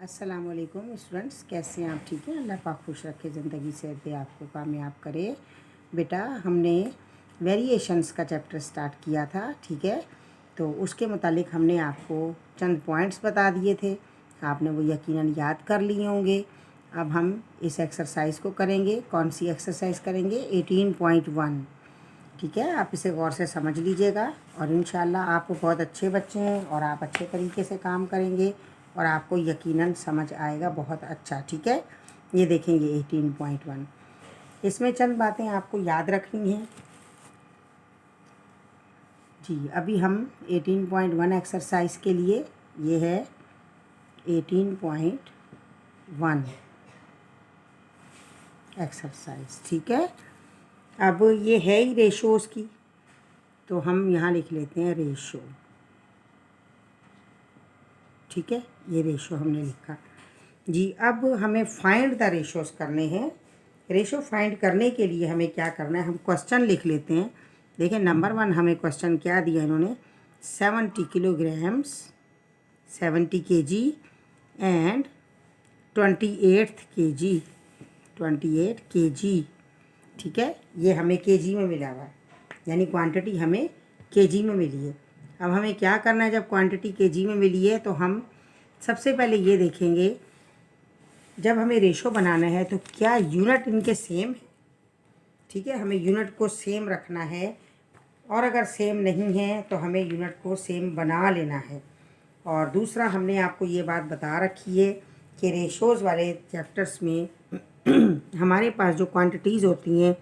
अस्सलामुअलैकुम स्टूडेंट्स, कैसे हैं आप? ठीक है, अल्लाह पाक खुश रखे, ज़िंदगी से दे, आपको कामयाब करे। बेटा, हमने वेरिएशंस का चैप्टर स्टार्ट किया था, ठीक है। तो उसके मुतालिक हमने आपको चंद पॉइंट्स बता दिए थे, आपने वो यकीनन याद कर लिए होंगे। अब हम इस एक्सरसाइज को करेंगे। कौन सी एक्सरसाइज करेंगे? 18.1, ठीक है। आप इसे गौर से समझ लीजिएगा और इंशाल्लाह आप बहुत अच्छे बच्चे हैं और आप अच्छे तरीके से काम करेंगे और आपको यकीनन समझ आएगा बहुत अच्छा, ठीक है। ये देखेंगे 18.1, इसमें चंद बातें आपको याद रखनी हैं जी। अभी हम 18.1 एक्सरसाइज के लिए, ये है 18.1 एक्सरसाइज, ठीक है। अब ये है ही रेशोज़ की, तो हम यहाँ लिख लेते हैं रेशो, ठीक है। ये रेशो हमने लिखा जी। अब हमें फाइंड द रेशोज़ करने हैं। रेशो फाइंड करने के लिए हमें क्या करना है, हम क्वेश्चन लिख लेते हैं। देखिए, नंबर 1 हमें क्वेश्चन क्या दिया इन्होंने, 70 kilograms 70 kg and 28 kg 28 kg, ठीक है। ये हमें केजी में मिला हुआ है, यानी क्वांटिटी हमें केजी में मिली है। अब हमें क्या करना है, जब क्वांटिटी केजी में मिली है तो हम सबसे पहले ये देखेंगे, जब हमें रेशो बनाना है तो क्या यूनिट इनके सेम है, ठीक है। हमें यूनिट को सेम रखना है और अगर सेम नहीं है तो हमें यूनिट को सेम बना लेना है। और दूसरा, हमने आपको ये बात बता रखी है कि रेशोज़ वाले चैप्टर्स में हमारे पास जो क्वांटिटीज़ होती हैं,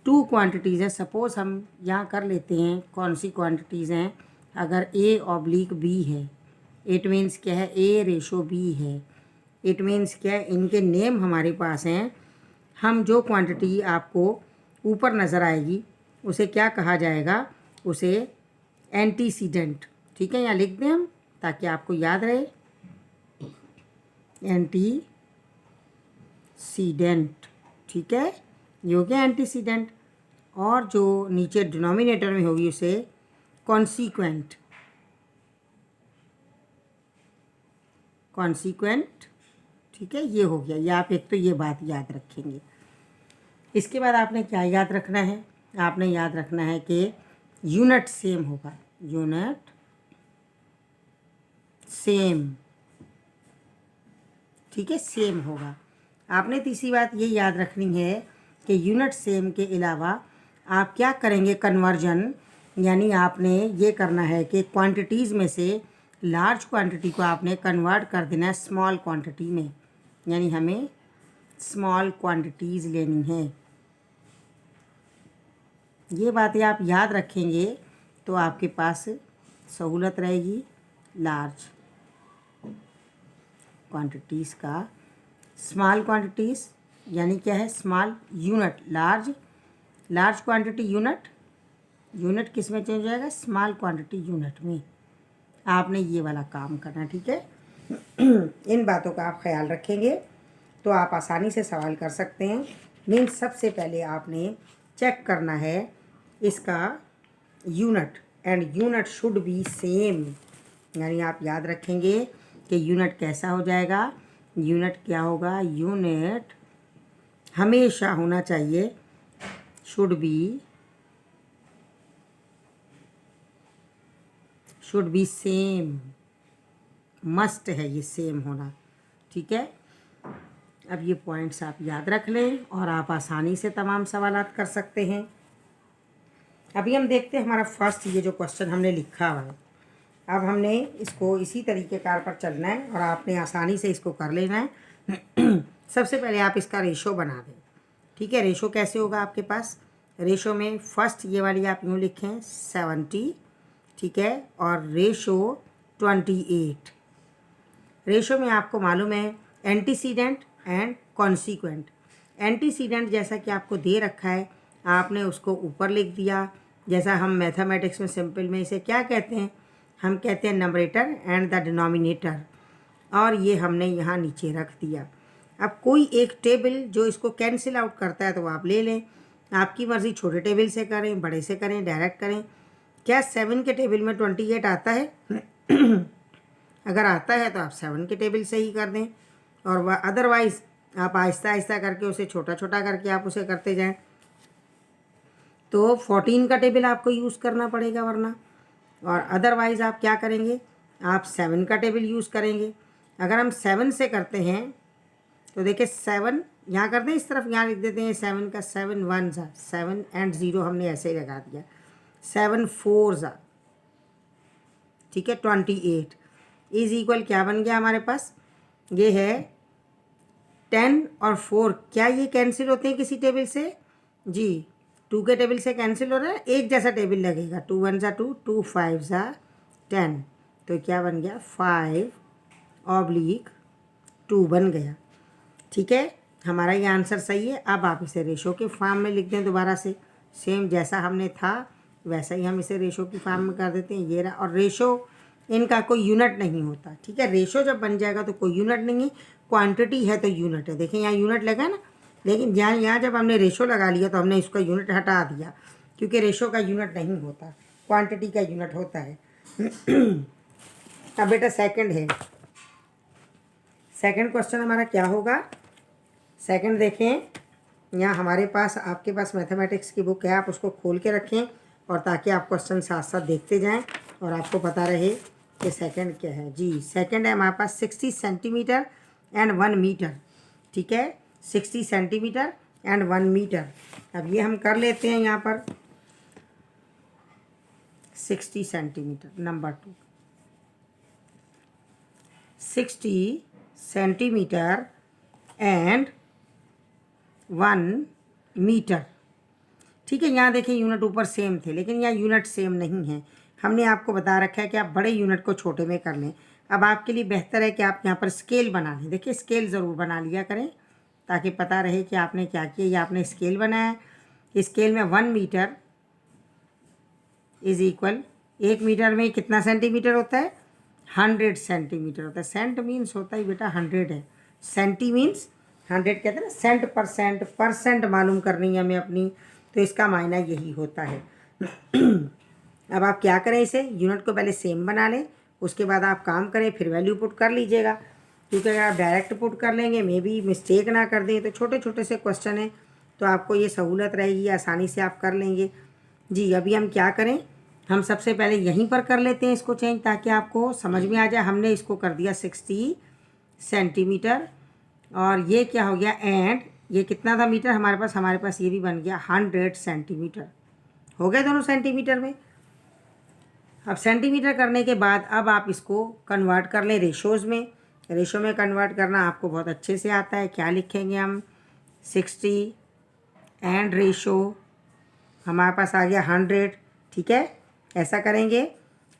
2 क्वांटिटीज़ हैं। सपोज़ हम यहाँ कर लेते हैं कौन सी क्वांटिटीज़ हैं। अगर A/B है, इट मीन्स क्या है, A रेशो B है। इट मीन्स क्या है, इनके नेम हमारे पास हैं। हम जो क्वांटिटी आपको ऊपर नज़र आएगी उसे क्या कहा जाएगा, उसे एंटीसीडेंट, ठीक है। यहाँ लिख दें हम ताकि आपको याद रहे, एंटीसीडेंट, ठीक है। ये हो गया एंटीसीडेंट। और जो नीचे डिनोमिनेटर में होगी उसे कॉन्सीक्वेंट, ठीक है। ये हो गया। ये आप एक तो ये बात याद रखेंगे। इसके बाद आपने क्या याद रखना है, आपने याद रखना है कि यूनिट सेम होगा, यूनिट सेम, ठीक है, सेम होगा। आपने तीसरी बात ये याद रखनी है कि यूनिट सेम के अलावा आप क्या करेंगे, कन्वर्जन, यानी आपने ये करना है कि क्वांटिटीज़ में से लार्ज क्वांटिटी को आपने कन्वर्ट कर देना है स्मॉल क्वांटिटी में, यानी हमें स्मॉल क्वांटिटीज़ लेनी है। ये बातें आप याद रखेंगे तो आपके पास सहूलत रहेगी लार्ज क्वांटिटीज़ का। स्मॉल क्वांटिटीज़ यानी क्या है, small unit, large quantity unit किस में चेंज हो जाएगा, स्मॉल क्वांटिटी यूनिट में। आपने ये वाला काम करना, ठीक है। इन बातों का आप ख्याल रखेंगे तो आप आसानी से सवाल कर सकते हैं। मीन्स सबसे पहले आपने चेक करना है इसका unit, and unit should be same, यानी आप याद रखेंगे कि यूनिट कैसा हो जाएगा, यूनिट क्या होगा, यूनिट हमेशा होना चाहिए, शुड बी सेम, मस्ट है ये सेम होना, ठीक है। अब ये पॉइंट्स आप याद रख लें और आप आसानी से तमाम सवालात कर सकते हैं। अभी हम देखते हैं हमारा फर्स्ट ये जो क्वेश्चन हमने लिखा हुआ है। अब हमने इसको इसी तरीक़ेकार पर चलना है और आपने आसानी से इसको कर लेना है। सबसे पहले आप इसका रेशो बना दें, ठीक है। रेशो कैसे होगा आपके पास, रेशो में फर्स्ट ये वाली आप यूँ लिखें 70, ठीक है, और रेशो 28। रेशो में आपको मालूम है एंटीसीडेंट एंड कॉन्सीक्वेंट। एंटीसीडेंट जैसा कि आपको दे रखा है, आपने उसको ऊपर लिख दिया। जैसा हम मैथमेटिक्स में सिंपल में इसे क्या कहते हैं, हम कहते हैं नंबरेटर एंड द डिनोमिनेटर, और ये हमने यहाँ नीचे रख दिया। अब कोई एक टेबल जो इसको कैंसिल आउट करता है तो आप ले लें, आपकी मर्ज़ी, छोटे टेबल से करें, बड़े से करें, डायरेक्ट करें। क्या 7 के टेबल में 28 आता है? अगर आता है तो आप 7 के टेबल से ही कर दें, और वह अदरवाइज़ आप आहिस्ता आहिस्ता करके उसे छोटा छोटा करके आप उसे करते जाएं तो 14 का टेबल आपको यूज़ करना पड़ेगा वरना, और अदरवाइज़ आप क्या करेंगे, आप 7 का टेबल यूज़ करेंगे। अगर हम 7 से करते हैं तो देखिए 7 यहाँ कर दें, इस तरफ यहाँ लिख देते हैं 7 का 7 1 ज़ा 7 एंड 0 हमने ऐसे ही लगा दिया, 7 4 ज़ा, ठीक है, 28 इज़ इक्वल क्या बन गया हमारे पास, ये है 10 और 4, क्या ये कैंसिल होते हैं किसी टेबल से, जी 2 के टेबल से कैंसिल हो रहा है, एक जैसा टेबल लगेगा, 2 1 ज़ा 2, 2 5 ज़ा 10, तो क्या बन गया 5/2 बन गया, ठीक है, हमारा ये आंसर सही है। अब आप इसे रेशो के फॉर्म में लिख दें दोबारा से, सेम जैसा हमने था वैसा ही हम इसे रेशो की फॉर्म में कर देते हैं, ये रहा। और रेशो इनका कोई यूनिट नहीं होता, ठीक है, रेशो जब बन जाएगा तो कोई यूनिट नहीं है, क्वांटिटी है तो यूनिट है। देखें यहाँ यूनिट लगा ना, लेकिन यहाँ जब हमने रेशो लगा लिया तो हमने इसका यूनिट हटा दिया, क्योंकि रेशो का यूनिट नहीं होता, क्वांटिटी का यूनिट होता है। अब बेटा सेकंड है, सेकंड क्वेश्चन हमारा क्या होगा, सेकंड देखें, यहाँ हमारे पास आपके पास मैथमेटिक्स की बुक है, आप उसको खोल के रखें और ताकि आप क्वेश्चन साथ साथ देखते जाएं और आपको पता रहे कि सेकंड क्या है। जी सेकंड है हमारे पास 60 सेंटीमीटर एंड 1 मीटर, ठीक है, 60 सेंटीमीटर एंड 1 मीटर। अब ये हम कर लेते हैं यहाँ पर 60 centimetre, number 2 60 centimetre and 1 metre, ठीक है। यहाँ देखिए यूनिट ऊपर सेम थे, लेकिन यहाँ यूनिट सेम नहीं है, हमने आपको बता रखा है कि आप बड़े यूनिट को छोटे में कर लें। अब आपके लिए बेहतर है कि आप यहाँ पर स्केल बना लें, देखिए स्केल ज़रूर बना लिया करें ताकि पता रहे कि आपने क्या किया। ये आपने स्केल बनाया, स्केल में 1 मीटर इज़ इक्वल, 1 मीटर में कितना सेंटीमीटर होता है, 100 सेंटीमीटर होता है। सेंट मीन्स होता ही बेटा 100 है, सेंटी मीन्स 100 कहते हैं ना, सेंट परसेंट मालूम करनी है हमें अपनी, तो इसका मायना यही होता है। अब आप क्या करें, इसे यूनिट को पहले सेम बना लें, उसके बाद आप काम करें, फिर वैल्यू पुट कर लीजिएगा, क्योंकि अगर आप डायरेक्ट पुट कर लेंगे मे बी मिस्टेक ना कर दें, तो छोटे छोटे से क्वेश्चन हैं तो आपको ये सहूलत रहेगी, आसानी से आप कर लेंगे। जी अभी हम क्या करें, हम सबसे पहले यहीं पर कर लेते हैं इसको चेंज, ताकि आपको समझ में आ जाए। हमने इसको कर दिया 60 सेंटीमीटर और ये क्या हो गया, एंड ये कितना था मीटर हमारे पास ये भी बन गया 100 सेंटीमीटर, हो गए दोनों सेंटीमीटर में। अब सेंटीमीटर करने के बाद अब आप इसको कन्वर्ट कर लें रेशोज़ में, रेशो में कन्वर्ट करना आपको बहुत अच्छे से आता है। क्या लिखेंगे हम, 60 एंड रेशो हमारे पास आ गया 100, ठीक है, ऐसा करेंगे।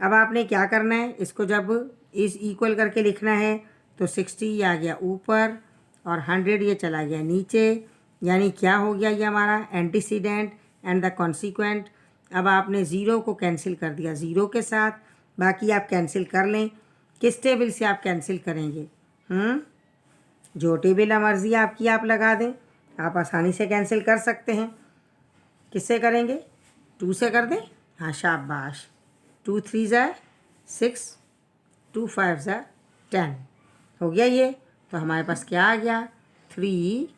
अब आपने क्या करना है, इसको जब इस इक्वल करके लिखना है तो 60 आ गया ऊपर और 100 ये चला गया नीचे, यानी क्या हो गया, ये हमारा एंटीसीडेंट एंड द कॉन्सिक्वेंट। अब आपने ज़ीरो को कैंसिल कर दिया ज़ीरो के साथ, बाकी आप कैंसिल कर लें। किस टेबल से आप कैंसिल करेंगे, जो टेबल मर्जी आपकी आप लगा दें, आप आसानी से कैंसिल कर सकते हैं। किससे करेंगे, 2 से कर दें, हाँ शाबाश, 2 3 ज़ा 6, 2 5 ज़ा 10 हो गया ये। तो हमारे पास क्या आ गया, 3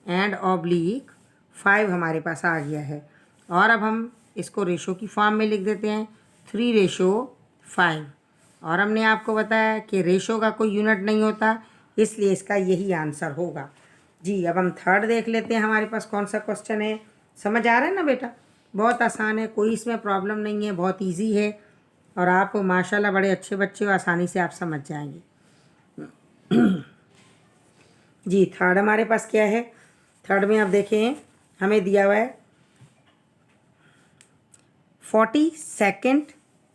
एंड ऑब्लिक 5 हमारे पास आ गया है। और अब हम इसको रेशो की फॉर्म में लिख देते हैं, 3/5। और हमने आपको बताया कि रेशो का कोई यूनिट नहीं होता, इसलिए इसका यही आंसर होगा। जी अब हम थर्ड देख लेते हैं, हमारे पास कौन सा क्वेश्चन है। समझ आ रहा है ना बेटा, बहुत आसान है, कोई इसमें प्रॉब्लम नहीं है, बहुत इजी है और आप माशाल्लाह बड़े अच्छे बच्चे हो, आसानी से आप समझ जाएंगे। जी थर्ड हमारे पास क्या है, थर्ड में आप देखें हमें दिया हुआ है 40 सेकेंड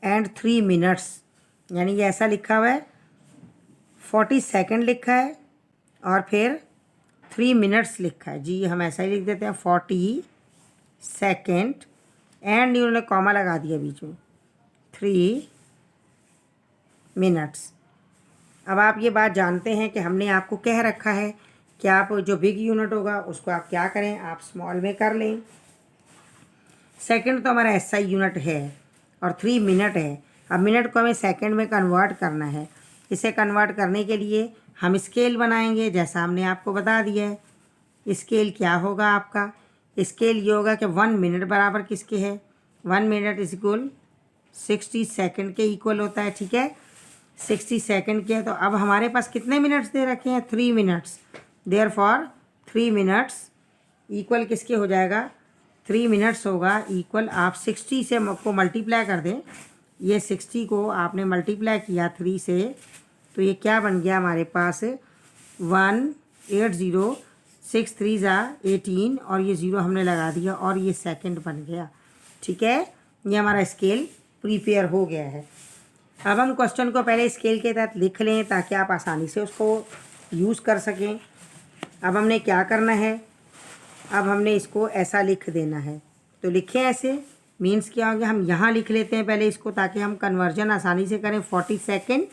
एंड 3 मिनट्स, यानी ये ऐसा लिखा हुआ है 40 सेकेंड लिखा है और फिर 3 मिनट्स लिखा है। जी हम ऐसा ही लिख देते हैं 40 सेकेंड एंड इन्होंने कॉमा लगा दिया बीच में 3 मिनट्स। अब आप ये बात जानते हैं कि हमने आपको कह रखा है कि आप जो बिग यूनिट होगा उसको आप क्या करें, आप स्मॉल में कर लें। सेकंड तो हमारा एसआई यूनिट है और 3 मिनट है। अब मिनट को हमें सेकंड में कन्वर्ट करना है, इसे कन्वर्ट करने के लिए हम स्केल बनाएंगे, जैसा हमने आपको बता दिया है। स्केल क्या होगा आपका? स्केल ये होगा कि 1 मिनट बराबर किसके है? 1 मिनट इज इक्वल 60 सेकंड के इक्वल होता है, ठीक है। 60 सेकंड के, तो अब हमारे पास कितने मिनट्स दे रखे हैं? 3 मिनट्स। देयरफॉर 3 मिनट्स इक्वल किसके हो जाएगा? 3 मिनट्स होगा इक्वल, आप 60 से को मल्टीप्लाई कर दें। ये 60 को आपने मल्टीप्लाई किया 3 से, तो ये क्या बन गया हमारे पास? 180, 6 3 ज़ा 18 और ये 0 हमने लगा दिया और ये सेकंड बन गया, ठीक है। ये हमारा स्केल प्रिपेयर हो गया है। अब हम क्वेश्चन को पहले स्केल के तहत लिख लें ताकि आप आसानी से उसको यूज़ कर सकें। अब हमने क्या करना है? अब हमने इसको ऐसा लिख देना है, तो लिखें ऐसे। मीन्स क्या हो गया? हम यहाँ लिख लेते हैं पहले इसको ताकि हम कन्वर्जन आसानी से करें। 40 सेकेंड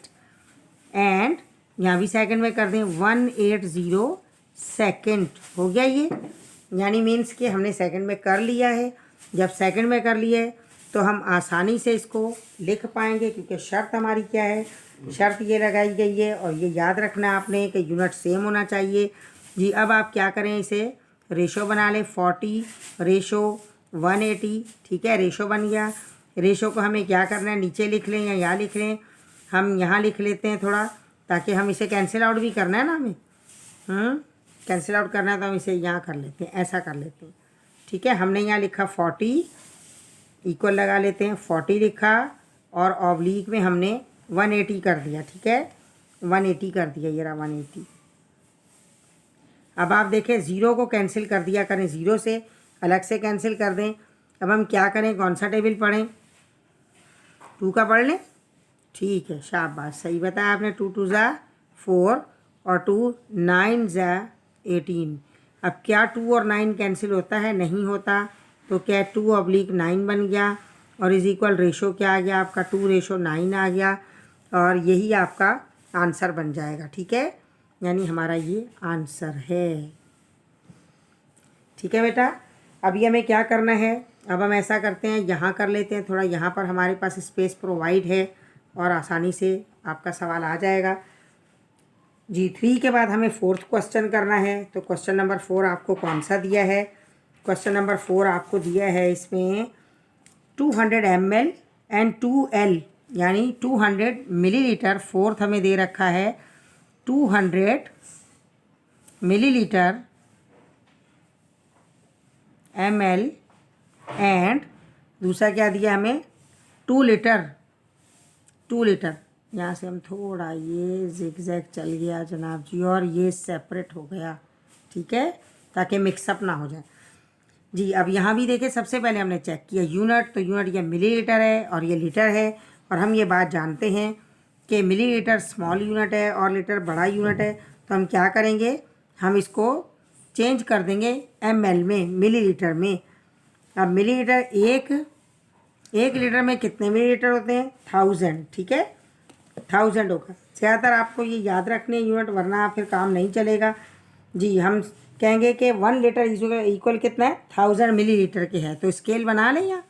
एंड यहाँ भी सेकंड में कर दें 180 सेकेंड, हो गया ये। यानी मीन्स कि हमने सेकंड में कर लिया है। जब सेकंड में कर लिया है तो हम आसानी से इसको लिख पाएंगे, क्योंकि शर्त हमारी क्या है? शर्त ये लगाई गई है और ये याद रखना आपने कि यूनिट सेम होना चाहिए जी। अब आप क्या करें? इसे रेशो बना लें, 40 रेशो 180, ठीक है। रेशो बन गया। रेशो को हमें क्या करना है? नीचे लिख लें या यहाँ लिख लें? हम यहाँ लिख लेते हैं थोड़ा, ताकि हम इसे कैंसिल आउट भी करना है ना हमें। कैंसिल आउट करना है तो हम इसे यहाँ कर लेते हैं, ऐसा कर लेते हैं, ठीक है। हमने यहाँ लिखा 40 इक्वल लगा लेते हैं, 40 लिखा और ऑब्लिक में हमने 180 कर दिया, ठीक है। 180 कर दिया, ये रहा 180। अब आप देखें 0 को कैंसिल कर दिया करें, 0 से अलग से कैंसिल कर दें। अब हम क्या करें? कौन सा टेबल पढ़ें? 2 का पढ़ लें, ठीक है, शाबाश, सही बताया आपने। 2 2 ज़ा 4 और 2 9 ज़ा 18। अब क्या 2 और 9 कैंसिल होता है? नहीं होता। तो क्या 2/9 बन गया और इज इक्वल रेशो क्या आ गया आपका? 2:9 आ गया और यही आपका आंसर बन जाएगा, ठीक है। यानी हमारा ये आंसर है, ठीक है बेटा। अभी हमें क्या करना है? अब हम ऐसा करते हैं, यहाँ कर लेते हैं थोड़ा, यहाँ पर हमारे पास स्पेस प्रोवाइड है और आसानी से आपका सवाल आ जाएगा जी। 3 के बाद हमें 4th क्वेश्चन करना है। तो क्वेश्चन नंबर 4 आपको कौन सा दिया है? क्वेश्चन नंबर 4 आपको दिया है इसमें 200 ml एंड 2L यानी 200 मिलीलीटर। 4th हमें दे रखा है 200 मिलीलीटर ml एंड दूसरा क्या दिया हमें? 2 लीटर। 2 लीटर, यहाँ से हम थोड़ा ये जिगजैग चल गया जनाब जी और ये सेपरेट हो गया, ठीक है, ताकि मिक्सअप ना हो जाए जी। अब यहाँ भी देखें, सबसे पहले हमने चेक किया यूनिट, तो यूनिट ये मिलीलीटर है और ये लीटर है। और हम ये बात जानते हैं कि मिलीलीटर स्मॉल यूनिट है और लीटर बड़ा यूनिट है। तो हम क्या करेंगे? हम इसको चेंज कर देंगे ml में, मिलीलीटर में। अब मिलीलीटर एक लीटर में कितने मिलीलीटर होते हैं? 1000, ठीक है, 1000 होगा। ज़्यादातर आपको ये याद रखने यूनिट, वरना फिर काम नहीं चलेगा जी। हम कहेंगे कि 1 लीटर इक्वल कितना है? 1000 मिलीलीटर के है। तो स्केल बना लें, या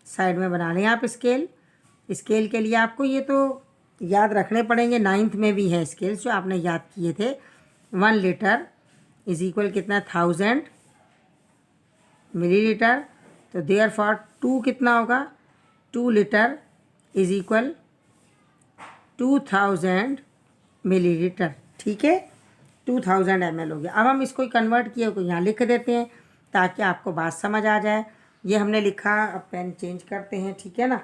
साइड में बना लें आप स्केल। स्केल के लिए आपको ये तो याद रखने पड़ेंगे, 9th में भी है स्केल्स जो आपने याद किए थे। 1 लीटर इज इक्वल कितना? 1000 मिलीलीटर। तो देयरफॉर 2 कितना होगा? 2 लीटर इज इक्वल 2000 मिलीलीटर, ठीक है। 2000 ml हो गया। अब हम इसको कन्वर्ट किए को यहाँ लिख देते हैं ताकि आपको बात समझ आ जाए। ये हमने लिखा, अब पेन चेंज करते हैं, ठीक है ना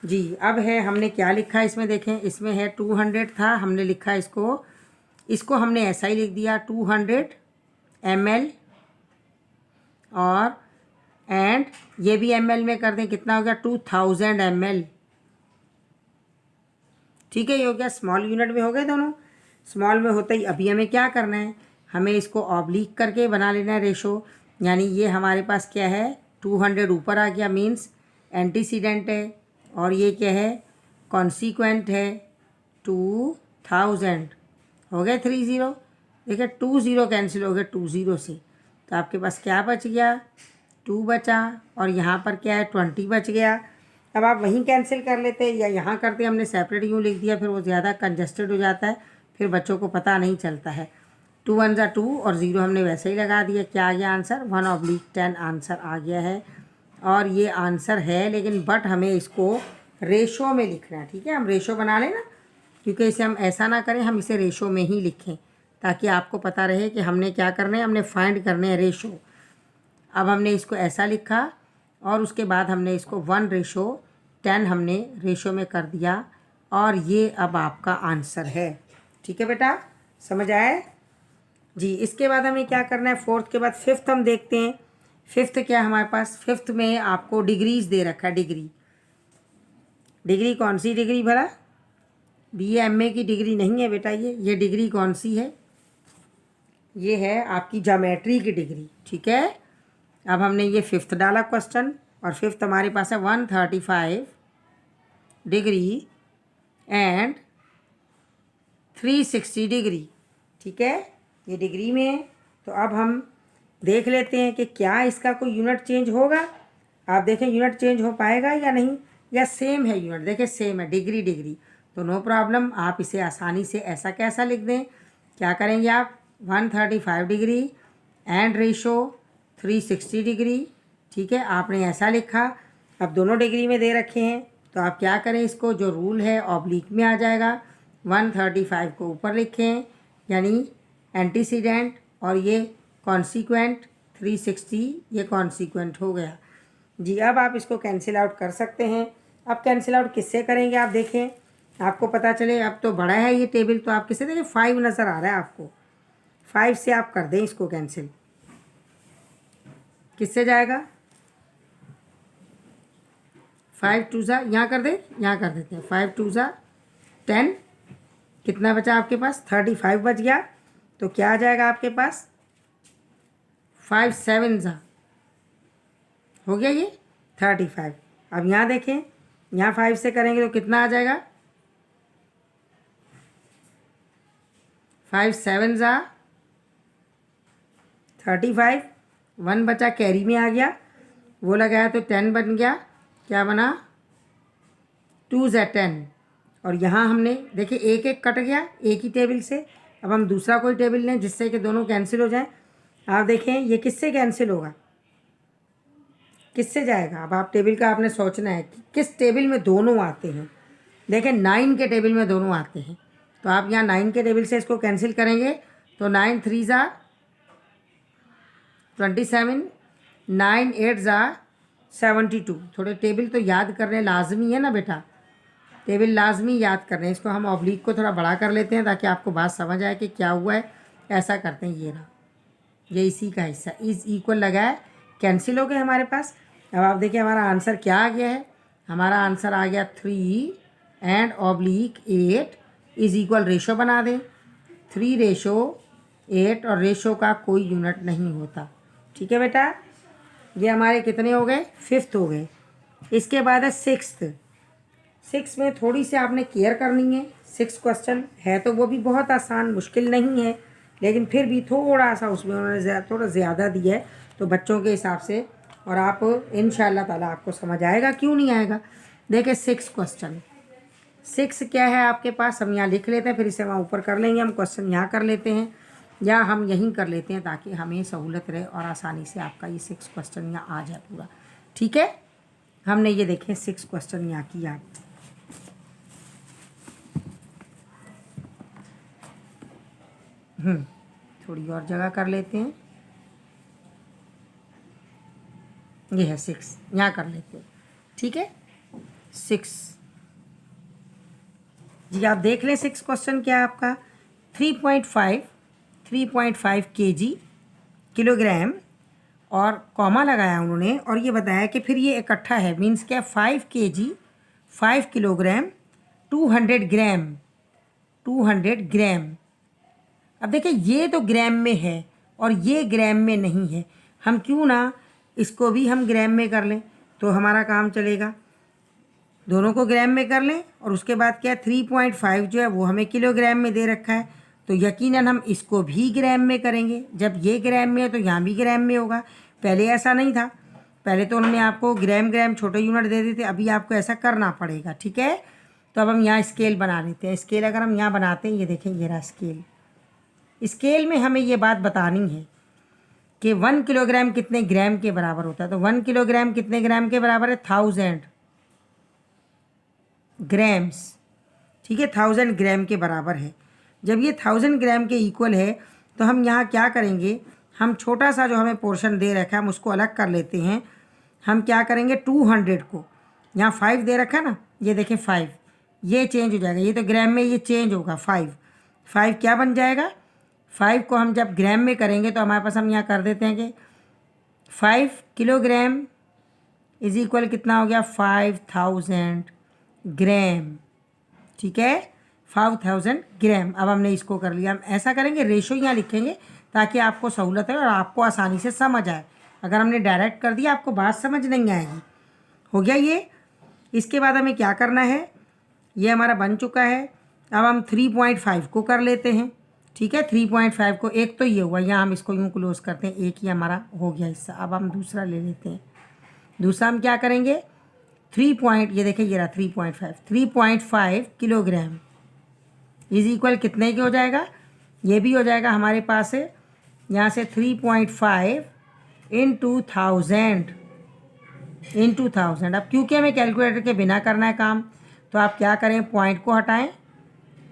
जी। अब है हमने क्या लिखा इसमें, देखें इसमें है 200 था, हमने लिखा इसको हमने ऐसा ही लिख दिया 200 ml और एंड ये भी ml में कर दें, कितना हो गया? 2000 ml, ठीक है। ये हो गया, स्मॉल यूनिट में हो गए दोनों। स्मॉल में होता ही अभी हमें क्या करना है? हमें इसको ऑब्लिक करके बना लेना है रेशो। यानी ये हमारे पास क्या है? 200 ऊपर आ गया, मीन्स एंटीसीडेंट है, और ये क्या है? कॉन्सिक्वेंट है। 2000 हो गए 30। देखिए 20 कैंसिल हो गए 20 से, तो आपके पास क्या बच गया? 2 बचा और यहाँ पर क्या है? 20 बच गया। अब आप वहीं कैंसिल कर लेते या यहाँ करते, हमने सेपरेट यूँ लिख दिया, फिर वो ज़्यादा कंजस्टेड हो जाता है, फिर बच्चों को पता नहीं चलता है। 2 1 = 2 और 0 हमने वैसे ही लगा दिया। क्या आ गया आंसर? 1/10 आंसर आ गया है। और ये आंसर है, लेकिन बट हमें इसको रेशो में लिखना है। ठीक है, हम रेशो बना लें ना, क्योंकि इसे हम ऐसा ना करें, हम इसे रेशो में ही लिखें ताकि आपको पता रहे कि हमने क्या करना है, हमने फाइंड करने हैं रेशो। अब हमने इसको ऐसा लिखा और उसके बाद हमने इसको 1/10 हमने रेशो में कर दिया और ये अब आपका आंसर है। ठीक है बेटा, समझ आए जी। इसके बाद हमें क्या करना है, 4th के बाद 5th हम देखते हैं। 5th क्या है हमारे पास? 5th में आपको डिग्रीज दे रखा है। डिग्री कौन सी डिग्री भला? BA MA की डिग्री नहीं है बेटा, ये डिग्री कौन सी है? ये है आपकी ज्योमेट्री की डिग्री। ठीक है, अब हमने ये 5th डाला क्वेश्चन और 5th हमारे पास है 135 डिग्री एंड 360 डिग्री। ठीक है, ये डिग्री में है। तो अब हम देख लेते हैं कि क्या इसका कोई यूनिट चेंज होगा। आप देखें यूनिट चेंज हो पाएगा या नहीं, या सेम है यूनिट? देखें सेम है, डिग्री। तो नो प्रॉब्लम, आप इसे आसानी से ऐसा कैसा लिख दें। क्या करेंगे आप? 135 डिग्री एंड रेशो 360 डिग्री। ठीक है, आपने ऐसा लिखा। अब दोनों डिग्री में दे रखे हैं, तो आप क्या करें, इसको जो रूल है ऑब्लिक में आ जाएगा। 135 को ऊपर लिखें, यानी एंटीसीडेंट, और ये कॉन्सिक्वेंट 360, ये कॉन्सिक्वेंट हो गया जी। अब आप इसको कैंसिल आउट कर सकते हैं। अब कैंसिल आउट किससे करेंगे आप देखें, आपको पता चले। अब तो बड़ा है ये टेबल, तो आप किससे देखें? 5 नज़र आ रहा है आपको, 5 से आप कर दें इसको कैंसिल। किससे जाएगा? 5 2 यहाँ कर दे, यहाँ कर देते हैं। 5 2 10, कितना बचा आपके पास? 35 बच गया। तो क्या आ जाएगा आपके पास? 5 7 हो गया ये 35। अब यहाँ देखें, यहाँ 5 से करेंगे तो कितना आ जाएगा? 5 7 35, 1 बचा, कैरी में आ गया, वो लगाया तो 10 बन गया। क्या बना? 2 10। और यहाँ हमने देखिए एक एक कट गया एक ही टेबल से। अब हम दूसरा कोई टेबल लें जिससे कि दोनों कैंसिल हो जाएं। आप देखें ये किससे कैंसिल होगा, किससे जाएगा? अब आप टेबल का आपने सोचना है कि किस टेबल में दोनों आते हैं। देखें 9 के टेबल में दोनों आते हैं, तो आप यहाँ 9 के टेबल से इसको कैंसिल करेंगे तो 9 3 27, 9 8 72। थोड़े टेबल तो याद करने लाजमी है ना बेटा, टेबल लाजमी याद करने। इसको हम ऑब्लिक को थोड़ा बड़ा कर लेते हैं ताकि आपको बात समझ आए कि क्या हुआ है। ऐसा करते हैं, ये रहा, ये इसी का हिस्सा इज इक्वल लगा है, कैंसिल हो गए हमारे पास। अब आप देखिए हमारा आंसर क्या आ गया है। हमारा आंसर आ गया 3 and oblique 8 is equal, ratio बना दें 3/8, और रेशो का कोई यूनिट नहीं होता। ठीक है बेटा, ये हमारे कितने हो गए? 5th हो गए। इसके बाद है 6th। 6 में थोड़ी सी आपने केयर करनी है। 6 क्वेश्चन है तो वो भी बहुत आसान, मुश्किल नहीं है, लेकिन फिर भी थोड़ा सा उसमें उन्होंने थोड़ा ज़्यादा दिया है, तो बच्चों के हिसाब से। और आप इंशाल्लाह ताला आपको समझ आएगा, क्यों नहीं आएगा। देखिए 6 क्वेश्चन, 6 क्या है आपके पास, हम यहाँ लिख लेते हैं, फिर इसे वहाँ ऊपर कर लेंगे। हम क्वेश्चन यहाँ कर लेते हैं या हम यहीं कर लेते हैं ताकि हमें सहूलत रहे और आसानी से आपका ये 6 क्वेश्चन यहाँ आ जाए पूरा। ठीक है, हमने ये देखें 6 क्वेश्चन यहाँ किया। थोड़ी और जगह कर लेते हैं, ये है 6, यहाँ कर लेते हैं। ठीक है 6 जी, आप देख लें 6 क्वेश्चन क्या है आपका। 3.5 kg किलोग्राम और कॉमा लगाया उन्होंने, और ये बताया कि फिर ये इकट्ठा है, मीन्स क्या, 5 kg 5 किलोग्राम 200 ग्राम। अब देखिए ये तो ग्राम में है और ये ग्राम में नहीं है, हम क्यों ना इसको भी हम ग्राम में कर लें, तो हमारा काम चलेगा। दोनों को ग्राम में कर लें और उसके बाद क्या, 3.5 जो है वो हमें किलोग्राम में दे रखा है, तो यकीनन हम इसको भी ग्राम में करेंगे। जब ये ग्राम में है तो यहाँ भी ग्राम में होगा। पहले ऐसा नहीं था, पहले तो उन्होंने आपको ग्राम ग्राम छोटे यूनिट दे दी थी, अभी आपको ऐसा करना पड़ेगा, ठीक है। तो अब हम यहाँ स्केल बना लेते हैं। स्केल अगर हम यहाँ बनाते हैं, ये देखें ये रहा स्केल। स्केल में हमें ये बात बतानी है कि 1 किलोग्राम कितने ग्राम के बराबर होता है। तो 1 किलोग्राम कितने ग्राम के बराबर है? 1000 ग्राम्स, ठीक है, 1000 ग्राम के बराबर है। जब ये 1000 ग्राम के इक्वल है तो हम यहाँ क्या करेंगे, हम छोटा सा जो हमें पोर्शन दे रखा है हम उसको अलग कर लेते हैं। हम क्या करेंगे, 200 को, यहाँ 5 दे रखा है ना, ये देखें 5, ये चेंज हो जाएगा, ये तो ग्राम में ये चेंज होगा। 5 क्या बन जाएगा, 5 को हम जब ग्राम में करेंगे तो हमारे पास हम यहाँ कर देते हैं कि 5 किलोग्राम इज इक्वल कितना हो गया, 5000 ग्राम, ठीक है, 5000 ग्राम। अब हमने इसको कर लिया। हम ऐसा करेंगे, रेशो यहाँ लिखेंगे ताकि आपको सहूलत है और आपको आसानी से समझ आए। अगर हमने डायरेक्ट कर दिया आपको बात समझ नहीं आएगी। हो गया ये। इसके बाद हमें क्या करना है, ये हमारा बन चुका है। अब हम 3.5 को कर लेते हैं, ठीक है। 3.5 को, एक तो ये हुआ, यहाँ हम इसको यूँ क्लोज करते हैं, एक ही हमारा हो गया हिस्सा। अब हम दूसरा ले लेते हैं। दूसरा हम क्या करेंगे, 3 ये देखिए ये रहा 3.5 किलोग्राम इज इक्वल कितने के हो जाएगा, ये भी हो जाएगा हमारे पास है यहाँ से 3.5 इंटू 1000। अब क्योंकि हमें कैलकुलेटर के बिना करना है काम, तो आप क्या करें, पॉइंट को हटाएं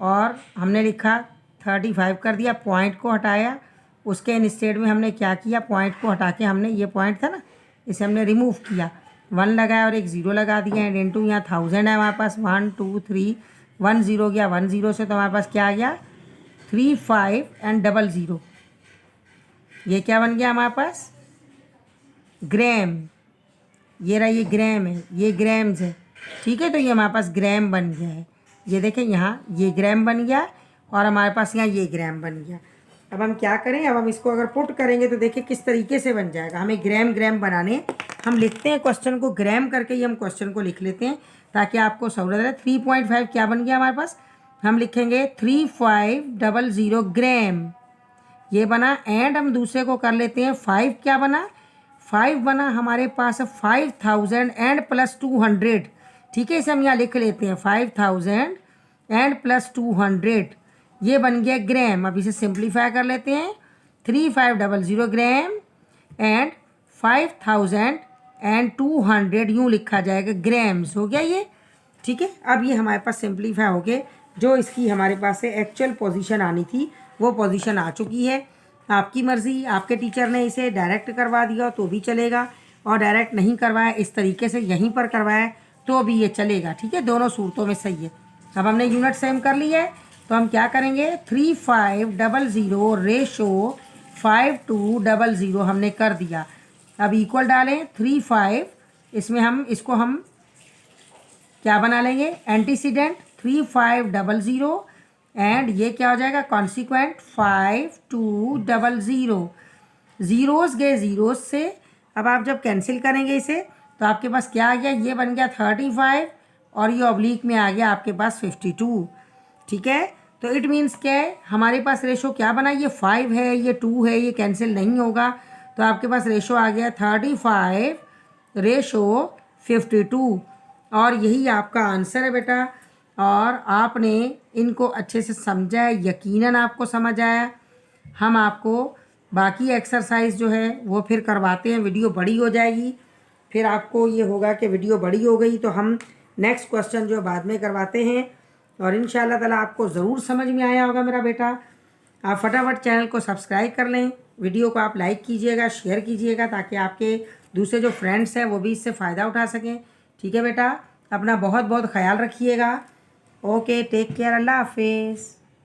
और हमने लिखा 35 कर दिया, पॉइंट को हटाया। उसके इंस्टेड में हमने क्या किया, पॉइंट को हटा के हमने ये पॉइंट था ना, इसे हमने रिमूव किया, 1 लगाया और एक 0 लगा दिया एंड इंटू यहाँ 1000 है हमारे पास, 1 2 3 1 0 गया, 1 0 से तो हमारे पास क्या आ गया 35 एंड 00। ये क्या बन गया हमारे पास, ग्राम। ये रहा, ये ग्राम है, ये ग्राम्स है, ठीक है। तो ये हमारे पास ग्राम बन गया है। ये देखें यहाँ ये ग्राम बन गया और हमारे पास यहाँ ये ग्राम बन गया। अब हम क्या करें, अब हम इसको अगर पुट करेंगे तो देखिए किस तरीके से बन जाएगा। हमें ग्राम ग्राम बनाने, हम लिखते हैं क्वेश्चन को ग्राम करके ही हम क्वेश्चन को लिख लेते हैं ताकि आपको सहूलत रहे। 3.5 क्या बन गया हमारे पास, हम लिखेंगे 3500 ग्राम, ये बना। एंड हम दूसरे को कर लेते हैं, 5 क्या बना, 5 बना हमारे पास 5000 एंड प्लस 200, ठीक है। इसे हम यहाँ लिख लेते हैं 5000 एंड प्लस 200, ये बन गया ग्राम। अब इसे सिंप्लीफाई कर लेते हैं, 3500 ग्राम एंड 5200 यूँ लिखा जाएगा ग्राम्स। हो गया ये, ठीक है। अब ये हमारे पास सिंप्लीफाई हो गए, जो इसकी हमारे पास से एक्चुअल पोजीशन आनी थी वो पोजीशन आ चुकी है। आपकी मर्ज़ी, आपके टीचर ने इसे डायरेक्ट करवा दिया तो भी चलेगा और डायरेक्ट नहीं करवाया, इस तरीके से यहीं पर करवाया तो भी ये चलेगा, ठीक है। दोनों सूरतों में सही है। अब हमने यूनिट सेम कर लिया है तो हम क्या करेंगे, 3500 रेशो 5200 हमने कर दिया। अब इक्वल डालें 35, इसमें हम इसको हम क्या बना लेंगे, एंटीसीडेंट 3500 एंड ये क्या हो जाएगा, कॉन्सिक्वेंट 5200। ज़ीरोस गए ज़ीरोस से, अब आप जब कैंसिल करेंगे इसे तो आपके पास क्या आ गया, ये बन गया 35 और ये ऑब्लिक में आ गया आपके पास 52, ठीक है। तो इट मीन्स क्या है, हमारे पास रेशो क्या बना, ये 5 है, ये 2 है, ये कैंसिल नहीं होगा, तो आपके पास रेशो आ गया 35 रेशो 52 और यही आपका आंसर है बेटा। और आपने इनको अच्छे से समझा है, यकीनन आपको समझ आया। हम आपको बाकी एक्सरसाइज जो है वो फिर करवाते हैं, वीडियो बड़ी हो जाएगी, फिर आपको ये होगा कि वीडियो बड़ी हो गई तो हम नेक्स्ट क्वेश्चन जो बाद में करवाते हैं। और इंशाल्लाह ताला आपको ज़रूर समझ में आया होगा मेरा बेटा। आप फटाफट चैनल को सब्सक्राइब कर लें, वीडियो को आप लाइक कीजिएगा, शेयर कीजिएगा ताकि आपके दूसरे जो फ्रेंड्स हैं वो भी इससे फ़ायदा उठा सकें, ठीक है बेटा। अपना बहुत बहुत ख्याल रखिएगा। ओके, टेक केयर, अल्लाह हाफिज़।